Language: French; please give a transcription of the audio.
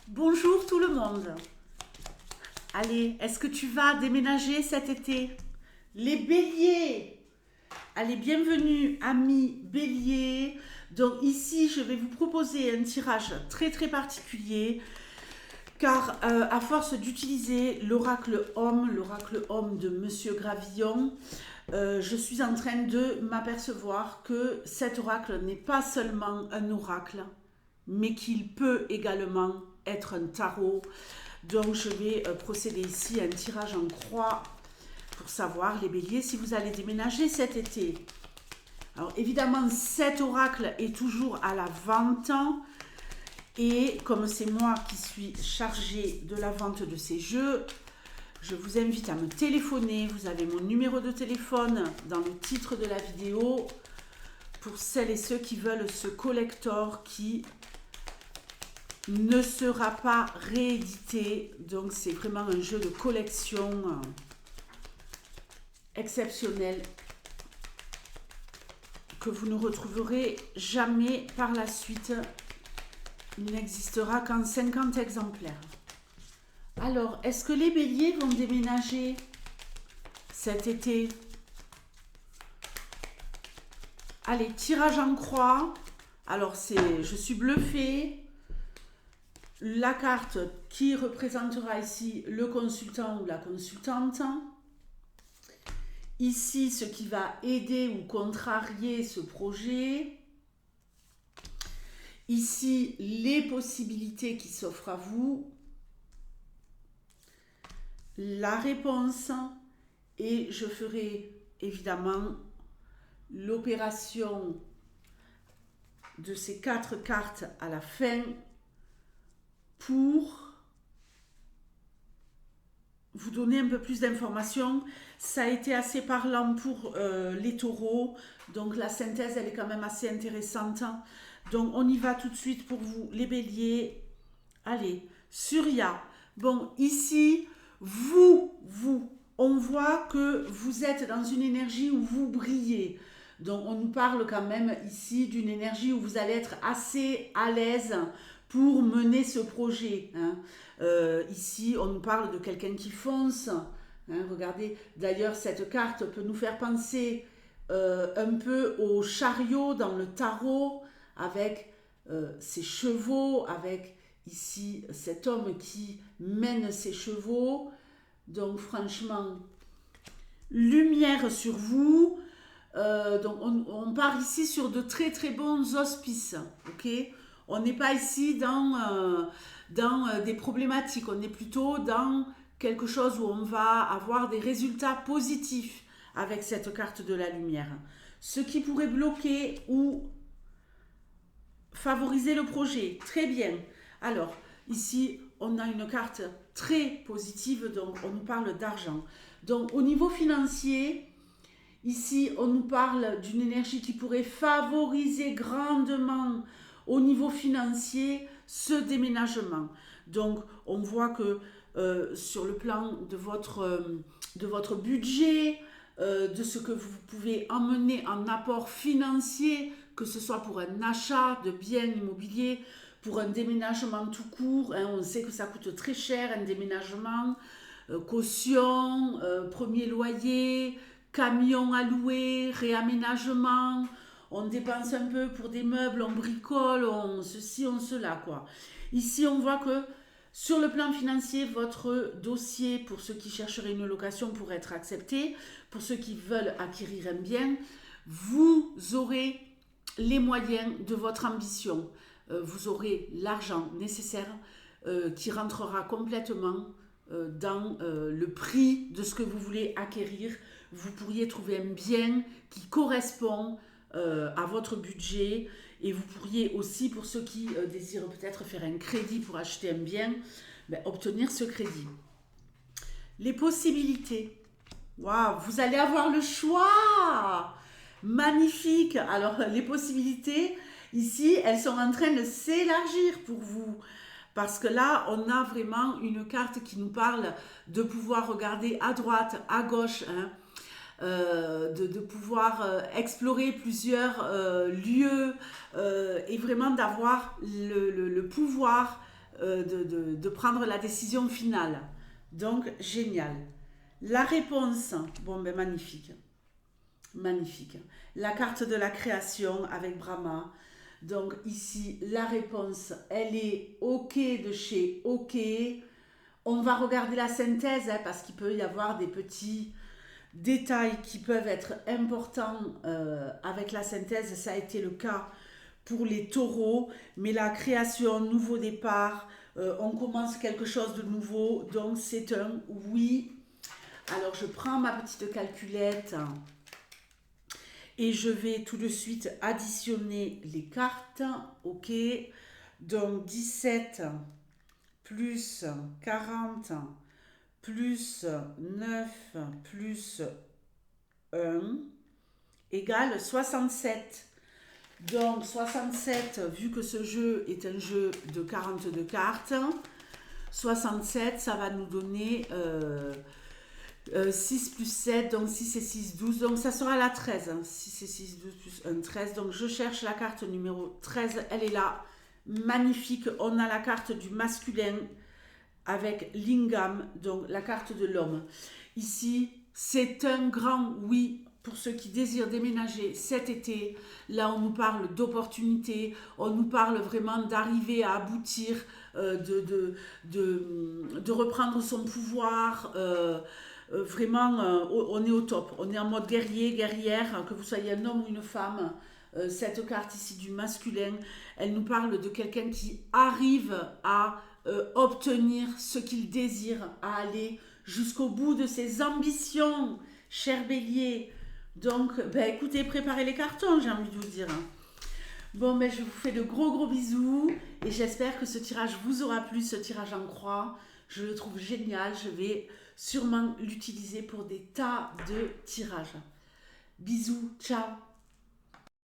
Bonjour tout le monde. Allez, est-ce que tu vas déménager cet été? Les béliers. Allez, bienvenue amis béliers. Donc ici, je vais vous proposer un tirage très très particulier car à force d'utiliser l'oracle homme de Monsieur Gravillon, je suis en train de m'apercevoir que cet oracle n'est pas seulement un oracle, mais qu'il peut également être un tarot. Donc je vais procéder ici à un tirage en croix pour savoir, les béliers, si vous allez déménager cet été. Alors évidemment, cet oracle est toujours à la vente. Et comme c'est moi qui suis chargée de la vente de ces jeux, je vous invite à me téléphoner. Vous avez mon numéro de téléphone dans le titre de la vidéo pour celles et ceux qui veulent ce collector qui ne sera pas réédité. Donc c'est vraiment un jeu de collection exceptionnel que vous ne retrouverez jamais par la suite. Il n'existera qu'en 50 exemplaires. Alors, est-ce que les béliers vont déménager cet été? Allez, tirage en croix. Alors, je suis bluffée. La carte qui représentera ici le consultant ou la consultante. Ici, ce qui va aider ou contrarier ce projet. Ici, les possibilités qui s'offrent à vous. La réponse. Et je ferai évidemment l'opération de ces 4 cartes à la fin pour vous donner un peu plus d'informations. Ça a été assez parlant pour les taureaux, donc la synthèse elle est quand même assez intéressante. Donc on y va tout de suite pour vous les béliers. Allez, Surya. Bon, ici, on voit que vous êtes dans une énergie où vous brillez. Donc on nous parle quand même ici d'une énergie où vous allez être assez à l'aise pour mener ce projet. Ici, on nous parle de quelqu'un qui fonce. Regardez, d'ailleurs, cette carte peut nous faire penser un peu au chariot dans le tarot, avec ses chevaux, avec ici cet homme qui mène ses chevaux. Donc franchement, lumière sur vous. Donc on part ici sur de très très bons auspices. Ok, on n'est pas ici dans des problématiques, on est plutôt dans quelque chose où on va avoir des résultats positifs avec cette carte de la lumière. Ce qui pourrait bloquer ou favoriser le projet. Très bien. Alors, ici, on a une carte très positive, donc on nous parle d'argent. Donc, au niveau financier, ici, on nous parle d'une énergie qui pourrait favoriser grandement au niveau financier ce déménagement. Donc, on voit que sur le plan de votre budget, de ce que vous pouvez emmener en apport financier, que ce soit pour un achat de biens immobiliers, pour un déménagement tout court. On sait que ça coûte très cher, un déménagement, caution, premier loyer, camion à louer, réaménagement. On dépense un peu pour des meubles, on bricole, on ceci, on cela, quoi. Ici, on voit que sur le plan financier, votre dossier, pour ceux qui chercheraient une location, pourrait être accepté. Pour ceux qui veulent acquérir un bien, vous aurez les moyens de votre ambition. Vous aurez l'argent nécessaire qui rentrera complètement dans le prix de ce que vous voulez acquérir. Vous pourriez trouver un bien qui correspond à votre budget, et vous pourriez aussi, pour ceux qui désirent peut-être faire un crédit pour acheter un bien, obtenir ce crédit. Les possibilités. Waouh, vous allez avoir le choix. Magnifique. Alors, les possibilités, ici, elles sont en train de s'élargir pour vous. Parce que là, on a vraiment une carte qui nous parle de pouvoir regarder à droite, à gauche, de pouvoir explorer plusieurs lieux et vraiment d'avoir le pouvoir de prendre la décision finale. Donc, génial. La réponse, bon ben magnifique. Magnifique. La carte de la création avec Brahma. Donc ici, la réponse, elle est OK de chez OK. On va regarder la synthèse hein, parce qu'il peut y avoir des petits détails qui peuvent être importants avec la synthèse. Ça a été le cas pour les taureaux. Mais la création, nouveau départ, on commence quelque chose de nouveau. Donc c'est un oui. Alors je prends ma petite calculette. Et je vais tout de suite additionner les cartes. OK. Donc 17 plus 40 plus 9 plus 1 égale 67. Donc 67, vu que ce jeu est un jeu de 42 cartes, 67, ça va nous donner 6 plus 7, donc 6 et 6, 12, donc ça sera la 13. 6 et 6, 12 plus 1, 13. Donc je cherche la carte numéro 13, elle est là. Magnifique, on a la carte du masculin avec Lingam, donc la carte de l'homme. Ici, c'est un grand oui pour ceux qui désirent déménager cet été. Là, on nous parle d'opportunités, on nous parle vraiment d'arriver à aboutir, de reprendre son pouvoir. Vraiment, on est au top. On est en mode guerrier, guerrière, que vous soyez un homme ou une femme. Cette carte ici du masculin, elle nous parle de quelqu'un qui arrive à obtenir ce qu'il désire, à aller jusqu'au bout de ses ambitions, cher bélier. Donc, ben, écoutez, préparez les cartons, j'ai envie de vous dire. Bon, ben, je vous fais de gros bisous et j'espère que ce tirage vous aura plu, ce tirage en croix. Je le trouve génial, je vais sûrement l'utiliser pour des tas de tirages. Bisous, ciao!